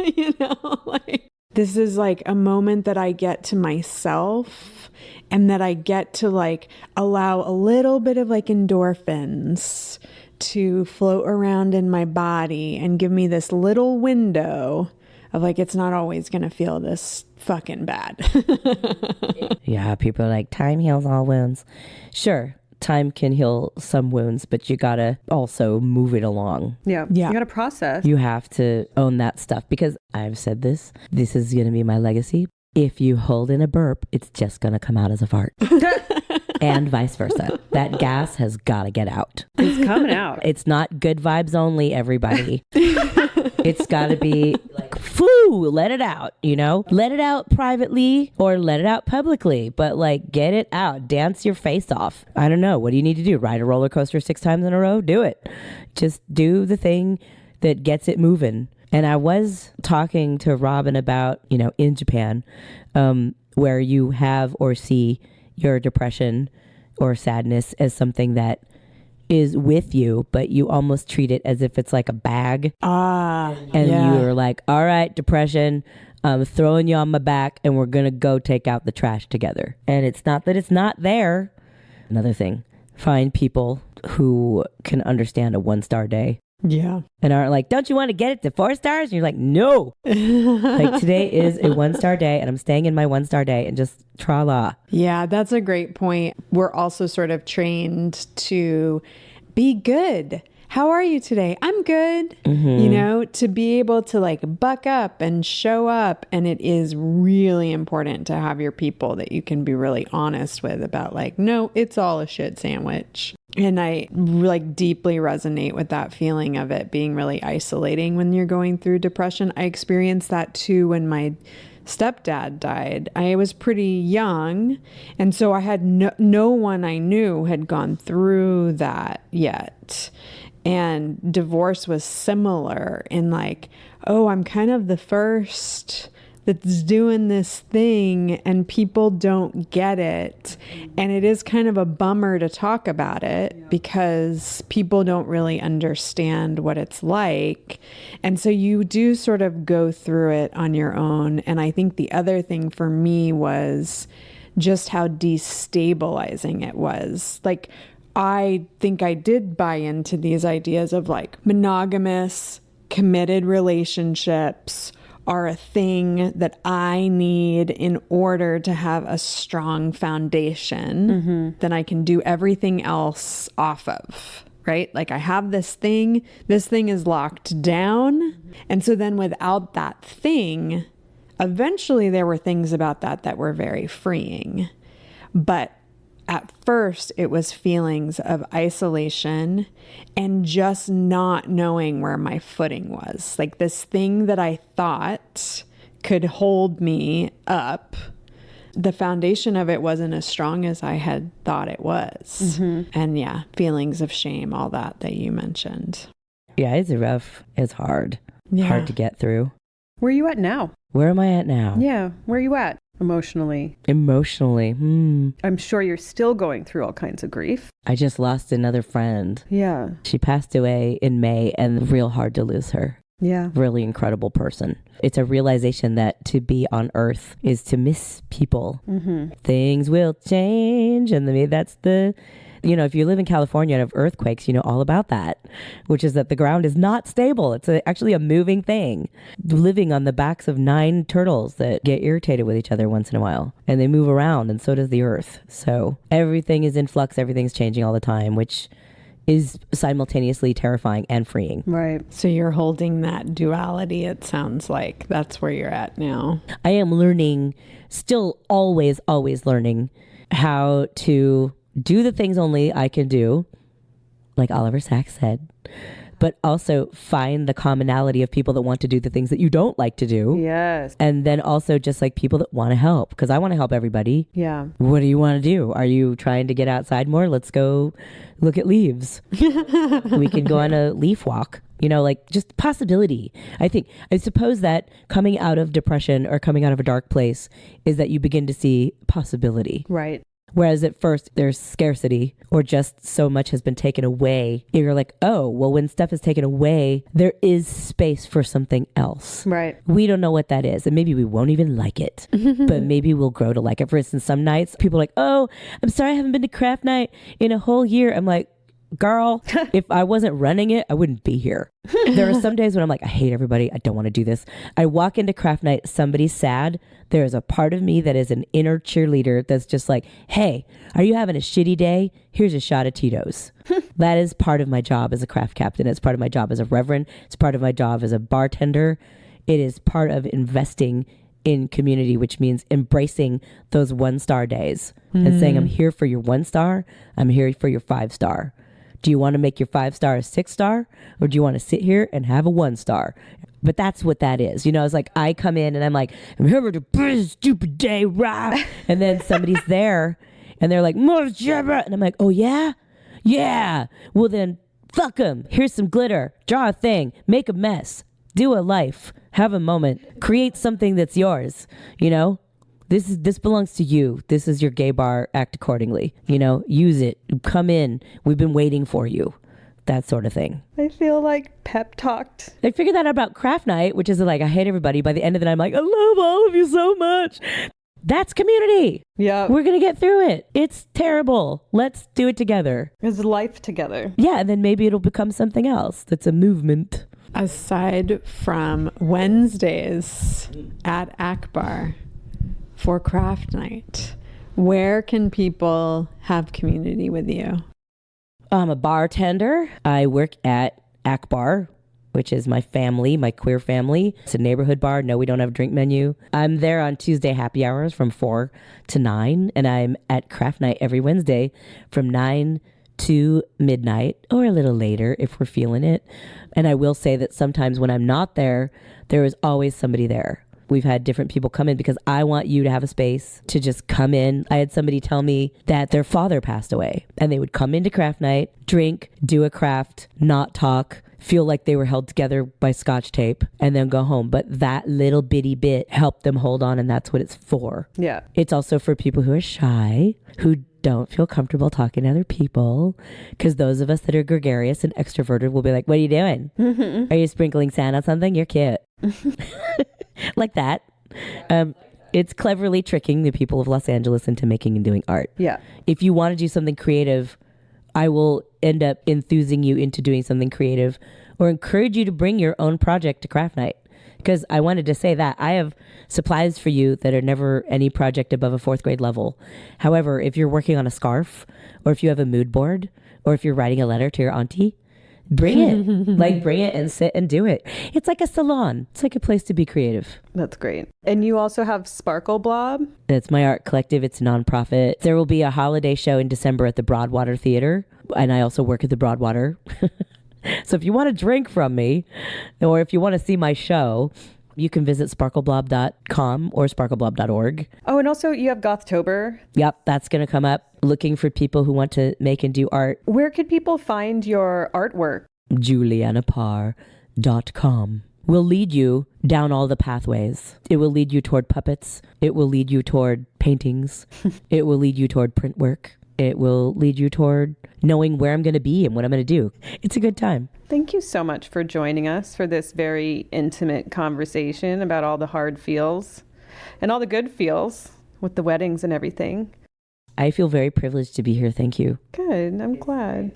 This is like a moment that I get to myself and that I get to like allow a little bit of like endorphins to float around in my body and give me this little window of like, it's not always going to feel this fucking bad. Yeah, people are like, time heals all wounds. Sure, time can heal some wounds, but you gotta also move it along. Yeah. Yeah. You got to process. You have to own that stuff, because I've said this is going to be my legacy. If you hold in a burp, it's just going to come out as a fart. And vice versa. That gas has got to get out. It's coming out. It's not good vibes only, everybody. It's got to be like, foo, let it out, you know? Let it out privately or let it out publicly, but like, get it out. Dance your face off. I don't know. What do you need to do? Ride a roller coaster 6 times in a row? Do it. Just do the thing that gets it moving. And I was talking to Robin about, you know, in Japan, where you have or see your depression or sadness as something that is with you, but you almost treat it as if it's like a bag. And you're like, all right, depression, I'm throwing you on my back and we're going to go take out the trash together. And it's not that it's not there. Another thing, find people who can understand a 1-star day. Yeah. And aren't like, don't you want to get it to 4 stars? And you're like, no. Like, today is a 1-star day and I'm staying in my 1-star day, and just tra-la. Yeah, that's a great point. We're also sort of trained to be good. How are you today? I'm good. You know, to be able to like buck up and show up. And it is really important to have your people that you can be really honest with about like, no, it's all a shit sandwich. And I like deeply resonate with that feeling of it being really isolating when you're going through depression. I experienced that too when my stepdad died. I was pretty young, and so I had no one I knew had gone through that yet. And divorce was similar in like, oh, I'm kind of the first that's doing this thing and people don't get it. And it is kind of a bummer to talk about it because people don't really understand what it's like. And so you do sort of go through it on your own. And I think the other thing for me was just how destabilizing it was. Like, I think I did buy into these ideas of like monogamous, committed relationships are a thing that I need in order to have a strong foundation that I can do everything else off of, right? Like, I have this thing is locked down. And so then without that thing, eventually there were things about that were very freeing. But at first, it was feelings of isolation and just not knowing where my footing was. Like, this thing that I thought could hold me up, the foundation of it wasn't as strong as I had thought it was. And yeah, feelings of shame, all that you mentioned. Yeah, it's rough. It's hard. Yeah. Hard to get through. Where are you at now? Where am I at now? Yeah. Where are you at emotionally? Emotionally. I'm sure you're still going through all kinds of grief. I just lost another friend. Yeah. She passed away in May, and real hard to lose her. Yeah. Really incredible person. It's a realization that to be on earth is to miss people. Things will change. And that's you know, if you live in California and have earthquakes, you know all about that, which is that the ground is not stable. It's actually a moving thing, living on the backs of 9 turtles that get irritated with each other once in a while, and they move around, and so does the earth. So everything is in flux. Everything's changing all the time, which is simultaneously terrifying and freeing. Right. So you're holding that duality, it sounds like. That's where you're at now. I am learning, still always learning how to do the things only I can do, like Oliver Sacks said, but also find the commonality of people that want to do the things that you don't like to do. Yes. And then also just like people that want to help, because I want to help everybody. Yeah. What do you want to do? Are you trying to get outside more? Let's go look at leaves. We can go on a leaf walk. You know, like just possibility. I suppose that coming out of depression or coming out of a dark place is that you begin to see possibility. Right. Whereas at first there's scarcity, or just so much has been taken away. You're like, oh, well, when stuff is taken away, there is space for something else. Right. We don't know what that is. And maybe we won't even like it, but maybe we'll grow to like it. For instance, some nights people are like, oh, I'm sorry, I haven't been to CraftNight in a whole year. I'm like, girl, if I wasn't running it, I wouldn't be here. There are some days when I'm like, I hate everybody. I don't want to do this. I walk into CraftNight, somebody's sad. There is a part of me that is an inner cheerleader that's just like, hey, are you having a shitty day? Here's a shot of Tito's. That is part of my job as a craft captain. It's part of my job as a reverend. It's part of my job as a bartender. It is part of investing in community, which means embracing those 1-star days and saying, I'm here for your 1-star. I'm here for your 5-star. Do you want to make your 5-star a 6-star, or do you want to sit here and have a 1-star? But that's what that is. You know, it's like I come in and I'm like, I'm here for the stupid day, rah. And then somebody's there and they're like, and I'm like, oh yeah? Yeah. Well then, fuck them. Here's some glitter. Draw a thing. Make a mess. Do a life. Have a moment. Create something that's yours. You know, this belongs to you. This is your gay bar. Act accordingly. You know, use it. Come in. We've been waiting for you. That sort of thing. I feel like pep talked. I figured that out about CraftNight, which is like, I hate everybody. By the end of the night, I'm like, I love all of you so much. That's community. Yeah. We're going to get through it. It's terrible. Let's do it together. It's life together. Yeah. And then maybe it'll become something else. That's a movement. Aside from Wednesdays at Akbar for CraftNight, where can people have community with you? I'm a bartender. I work at Akbar, which is my family, my queer family. It's a neighborhood bar. No, we don't have a drink menu. I'm there on Tuesday happy hours from 4 to 9, and I'm at CraftNight every Wednesday from 9 to midnight, or a little later if we're feeling it. And I will say that sometimes when I'm not there, there is always somebody there. We've had different people come in because I want you to have a space to just come in. I had somebody tell me that their father passed away, and they would come into CraftNight, drink, do a craft, not talk, feel like they were held together by scotch tape, and then go home. But that little bitty bit helped them hold on, and that's what it's for. Yeah. It's also for people who are shy, who don't feel comfortable talking to other people, because those of us that are gregarious and extroverted will be like, what are you doing? Are you sprinkling sand on something? You're cute. Like that. It's cleverly tricking the people of Los Angeles into making and doing art. Yeah. If you want to do something creative, I will end up enthusing you into doing something creative, or encourage you to bring your own project to CraftNight. Because I wanted to say that I have supplies for you that are never any project above a 4th grade level. However, if you're working on a scarf, or if you have a mood board, or if you're writing a letter to your auntie, bring it. Like, bring it and sit and do it. It's like a salon. It's like a place to be creative. That's great. And you also have Sparkle Blob. It's my art collective. It's a nonprofit. There will be a holiday show in December at the Broadwater Theater. And I also work at the Broadwater. So if you want to drink from me, or if you want to see my show, you can visit sparkleblob.com or sparkleblob.org. Oh, and also you have Gothtober. Yep, that's going to come up. Looking for people who want to make and do art. Where could people find your artwork? JuliannaParr.com will lead you down all the pathways. It will lead you toward puppets. It will lead you toward paintings. It will lead you toward print work. It will lead you toward knowing where I'm going to be and what I'm going to do. It's a good time. Thank you so much for joining us for this very intimate conversation about all the hard feels and all the good feels with the weddings and everything. I feel very privileged to be here. Thank you. Good. I'm glad.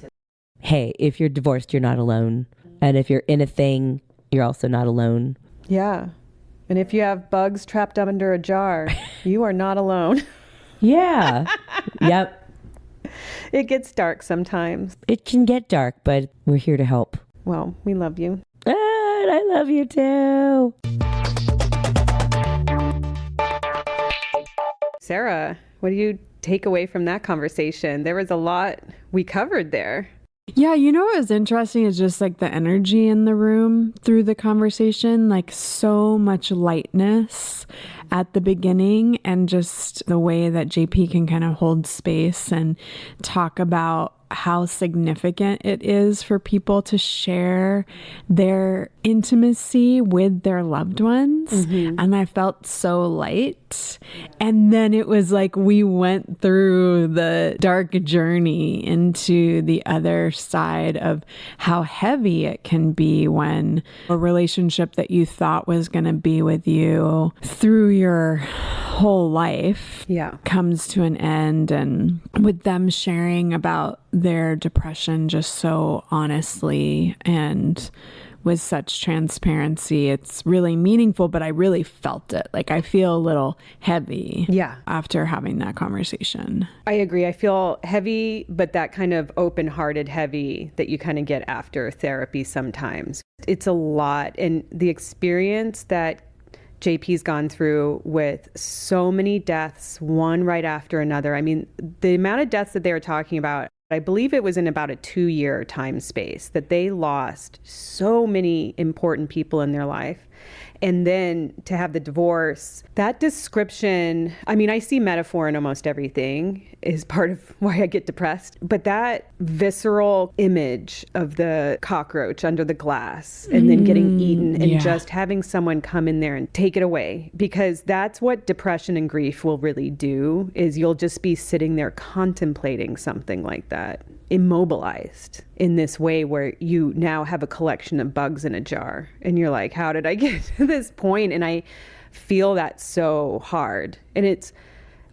Hey, if you're divorced, you're not alone. And if you're in a thing, you're also not alone. Yeah. And if you have bugs trapped under a jar, you are not alone. Yeah. Yep. It gets dark sometimes. It can get dark, but we're here to help. Well, we love you. And I love you too. Sarah, what do you take away from that conversation? There was a lot we covered there. Yeah, you know what was interesting is just like the energy in the room through the conversation, like so much lightness at the beginning, and just the way that JP can kind of hold space and talk about how significant it is for people to share their intimacy with their loved ones. Mm-hmm. And I felt so light. And then it was like we went through the dark journey into the other side of how heavy it can be when a relationship that you thought was going to be with you through your whole life comes to an end, and with them sharing about their depression just so honestly and with such transparency, it's really meaningful, but I really felt it. Like I feel a little heavy after having that conversation. I agree. I feel heavy, but that kind of open-hearted heavy that you kind of get after therapy sometimes. It's a lot. And the experience that JP's gone through with so many deaths, one right after another. I mean, the amount of deaths that they were talking about, I believe it was in about a 2-year time space that they lost so many important people in their life. And then to have the divorce, that description, I mean, I see metaphor in almost everything is part of why I get depressed. But that visceral image of the cockroach under the glass and then getting eaten and just having someone come in there and take it away, because that's what depression and grief will really do, is you'll just be sitting there contemplating something like that, immobilized in this way where you now have a collection of bugs in a jar and you're like, how did I get to this point? And I feel that so hard. And it's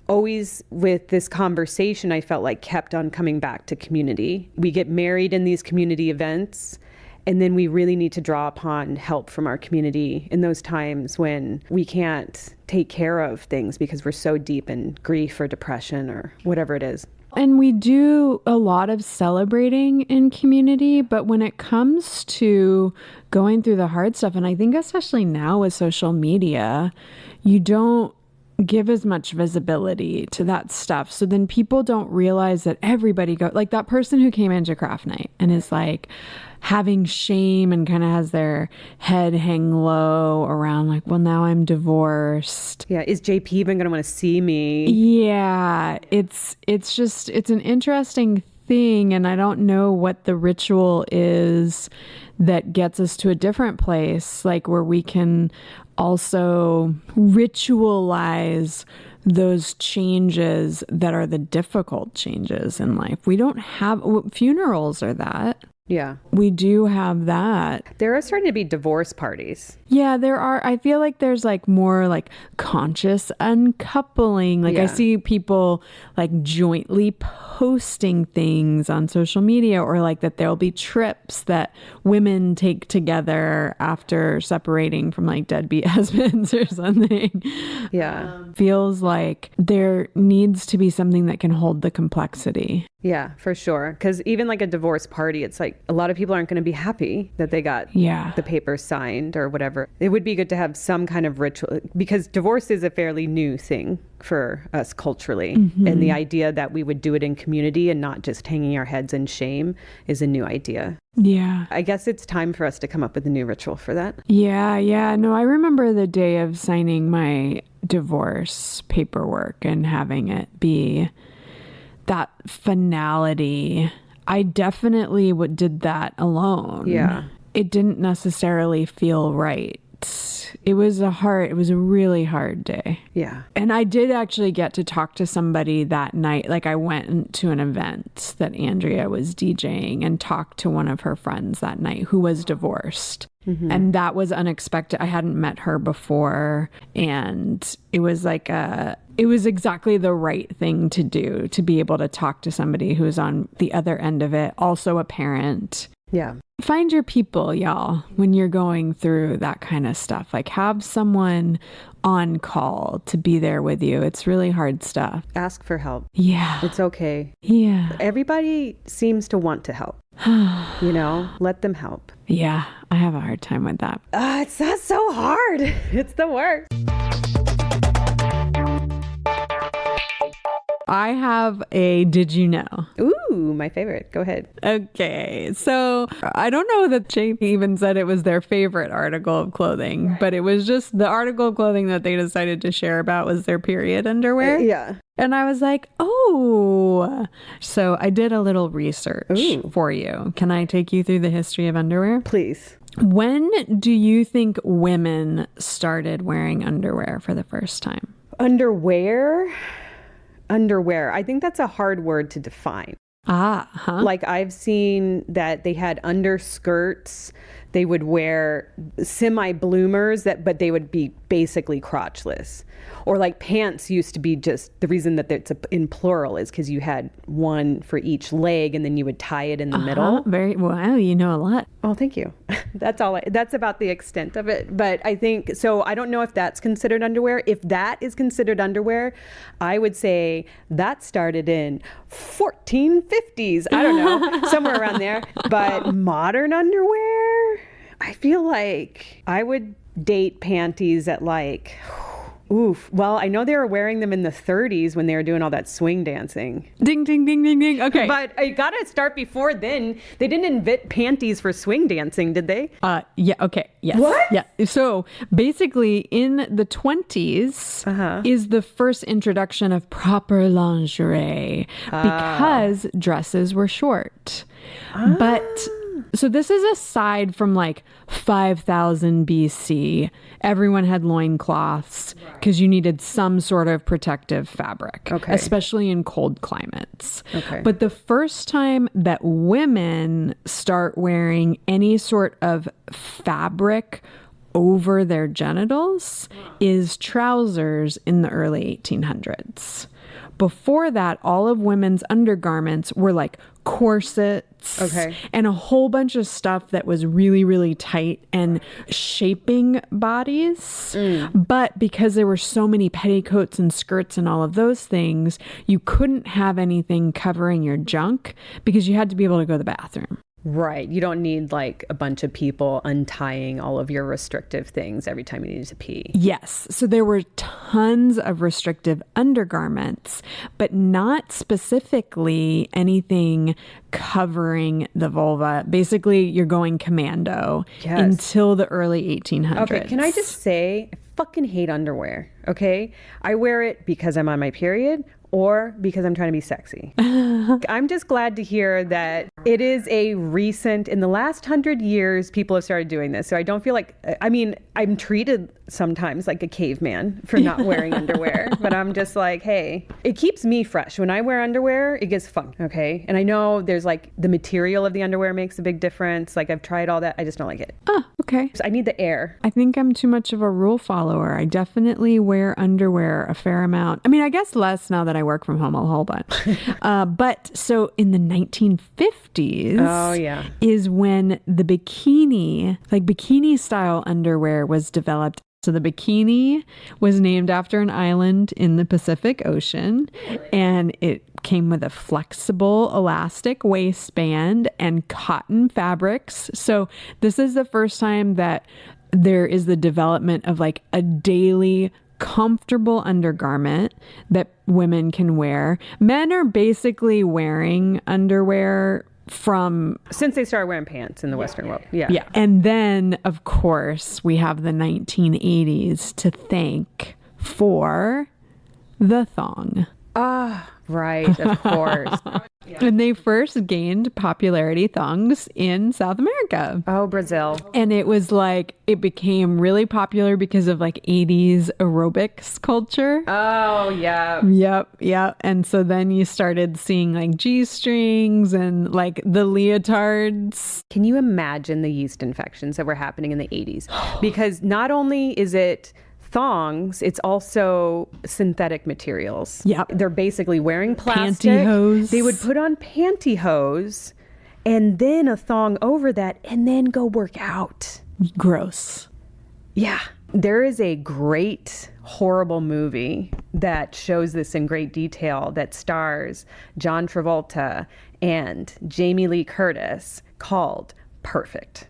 always with this conversation, I felt like kept on coming back to community. We get married in these community events, and then we really need to draw upon help from our community in those times when we can't take care of things because we're so deep in grief or depression or whatever it is. And we do a lot of celebrating in community, but when it comes to going through the hard stuff, and I think especially now with social media, you don't give as much visibility to that stuff. So then people don't realize that everybody like that person who came into CraftNight and is like having shame and kind of has their head hang low around like, well, now I'm divorced. Yeah. Is JP even going to want to see me? Yeah. It's an interesting thing. And I don't know what the ritual is that gets us to a different place, like where we can also ritualize those changes that are the difficult changes in life. We don't have funerals are that. Yeah. We do have that. There are starting to be divorce parties. Yeah, there are. I feel like there's like more like conscious uncoupling. Like I see people like jointly posting things on social media, or like that there'll be trips that women take together after separating from like deadbeat husbands or something. Yeah. Feels like there needs to be something that can hold the complexity. Yeah, for sure. Because even like a divorce party, it's like a lot of people aren't going to be happy that they got the papers signed or whatever. It would be good to have some kind of ritual, because divorce is a fairly new thing for us culturally. And the idea that we would do it in community and not just hanging our heads in shame is a new idea. Yeah. I guess it's time for us to come up with a new ritual for that. Yeah. No, I remember the day of signing my divorce paperwork and having it be that finality. I definitely did that alone. Yeah. It didn't necessarily feel right. It was a really hard day. Yeah. And I did actually get to talk to somebody that night. Like I went to an event that Andrea was DJing and talked to one of her friends that night who was divorced. And that was unexpected. I hadn't met her before. And it was like it was exactly the right thing to do, to be able to talk to somebody who's on the other end of it, also a parent. Yeah. Find your people, y'all, when you're going through that kind of stuff. Like have someone on call to be there with you. It's really hard stuff. Ask for help. Yeah. It's okay. Yeah. Everybody seems to want to help. Let them help. Yeah. I have a hard time with that. It's not so hard. It's the worst. I have a did you know? Ooh, my favorite. Go ahead. Okay. So I don't know that JP even said it was their favorite article of clothing, but it was just the article of clothing that they decided to share about was their period underwear. Yeah. And I was like, oh. So I did a little research for you. Can I take you through the history of underwear? Please. When do you think women started wearing underwear for the first time? Underwear. I think that's a hard word to define. Like I've seen that they had underskirts they would wear semi-bloomers but they would be basically crotchless. Or like pants used to be just, the reason that it's in plural is because you had one for each leg and then you would tie it in the middle. Very wow, you know a lot. Oh, thank you. That's about the extent of it. But I think, so I don't know if that's considered underwear. If that is considered underwear, I would say that started in 1450s. I don't know, somewhere around there. But modern underwear, I feel like I would date panties at like... Oof. Well, I know they were wearing them in the 30s when they were doing all that swing dancing. Ding, ding, ding, ding, ding. Okay. But I gotta start before then. They didn't invent panties for swing dancing, did they? Yeah. Okay. Yes. What? Yeah. So basically, in the 20s is the first introduction of proper lingerie because dresses were short. But so this is aside from like 5000 BC. Everyone had loincloths because you needed some sort of protective fabric, especially in cold climates. But the first time that women start wearing any sort of fabric over their genitals is trousers in the early 1800s. Before that, all of women's undergarments were like corsets and a whole bunch of stuff that was really, really tight and shaping bodies. But because there were so many petticoats and skirts and all of those things, you couldn't have anything covering your junk because you had to be able to go to the bathroom. Right. You don't need like a bunch of people untying all of your restrictive things every time you need to pee. Yes. So there were tons of restrictive undergarments, but not specifically anything covering the vulva. Basically, you're going commando until the early 1800s. Okay. Can I just say, I fucking hate underwear. Okay. I wear it because I'm on my period or because I'm trying to be sexy. I'm just glad to hear that it is a recent, in the last 100 years, people have started doing this. So I don't feel like, I mean, I'm treated sometimes like a caveman for not wearing underwear, but I'm just like, hey, it keeps me fresh. When I wear underwear, it gets fun, okay? And I know there's like, the material of the underwear makes a big difference. Like I've tried all that. I just don't like it. Oh, okay. So I need the air. I think I'm too much of a rule follower. I definitely wear underwear a fair amount. I mean, I guess less now that I work from home a whole bunch. But so in the 1950s is when the bikini, like bikini style underwear was developed. So the bikini was named after an island in the Pacific Ocean, and it came with a flexible elastic waistband and cotton fabrics. So this is the first time that there is the development of like a daily comfortable undergarment that women can wear. Men are basically wearing underwear since they started wearing pants in the Western world. Yeah. And then, of course, we have the 1980s to thank for the thong. Right, of course. And they first gained popularity, thongs, in South America. Oh, Brazil. And it was like, it became really popular because of like 80s aerobics culture. Oh, yeah. Yep. And so then you started seeing like G-strings and like the leotards. Can you imagine the yeast infections that were happening in the 80s? Because not only is it thongs, it's also synthetic materials. Yep. They're basically wearing plastic. Pantyhose. They would put on pantyhose and then a thong over that and then go work out. Gross. Yeah. There is a great, horrible movie that shows this in great detail that stars John Travolta and Jamie Lee Curtis called Perfect.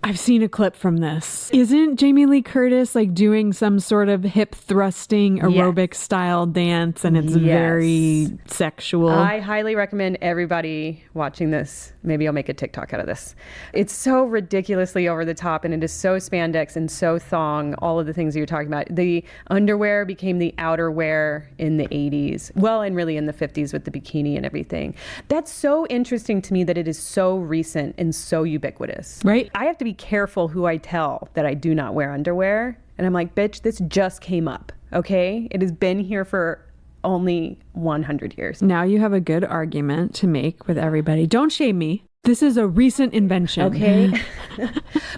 I've seen a clip from this. Isn't Jamie Lee Curtis like doing some sort of hip thrusting aerobic style dance, and it's very sexual? I highly recommend everybody watching this. Maybe I'll make a TikTok out of this. It's so ridiculously over the top, and it is so spandex and so thong, all of the things that you're talking about. The underwear became the outerwear in the 80s. Well, and really in the 50s with the bikini and everything. That's so interesting to me that it is so recent and so ubiquitous. Right. I have to be careful who I tell that I do not wear underwear. And I'm like, bitch, this just came up, okay? It has been here for only 100 years. Now you have a good argument to make with everybody. Don't shame me. This is a recent invention. Okay.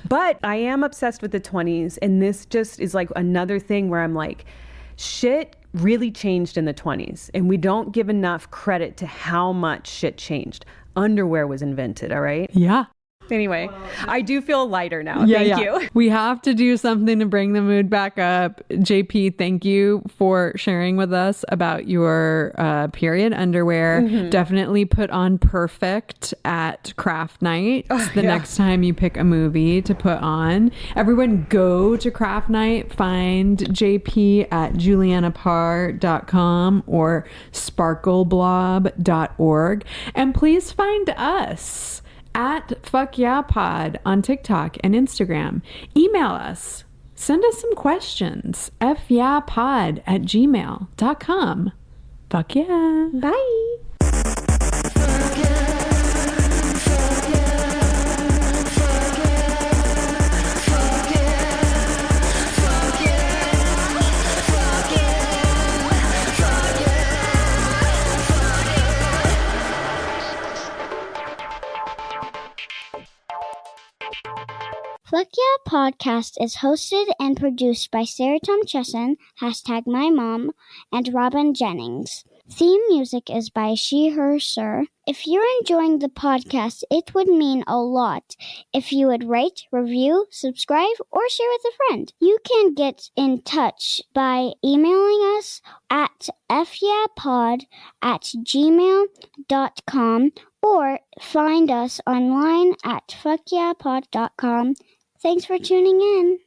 But I am obsessed with the 20s. And this just is like another thing where I'm like, shit really changed in the 20s. And we don't give enough credit to how much shit changed. Underwear was invented, all right? Yeah. Anyway, I do feel lighter now. Thank you. We have to do something to bring the mood back up. JP, thank you for sharing with us about your period underwear. Definitely put on perfect at CraftNight next time you pick a movie to put on. Everyone go to CraftNight, find JP at juliannaparr.com or sparkleblob.org. And please find us at Fuck Yeah Pod on TikTok and Instagram. Email us. Send us some questions. fyeahpod@gmail.com. Fuck yeah. Bye. Fuck Yeah Podcast is hosted and produced by Sarah Tom Chesson, #MyMom, and Robin Jennings. Theme music is by She, Her, Sir. If you're enjoying the podcast, it would mean a lot if you would rate, review, subscribe, or share with a friend. You can get in touch by emailing us at fyeahpod@gmail.com or find us online at fuckyeahpod.com. Thanks for tuning in.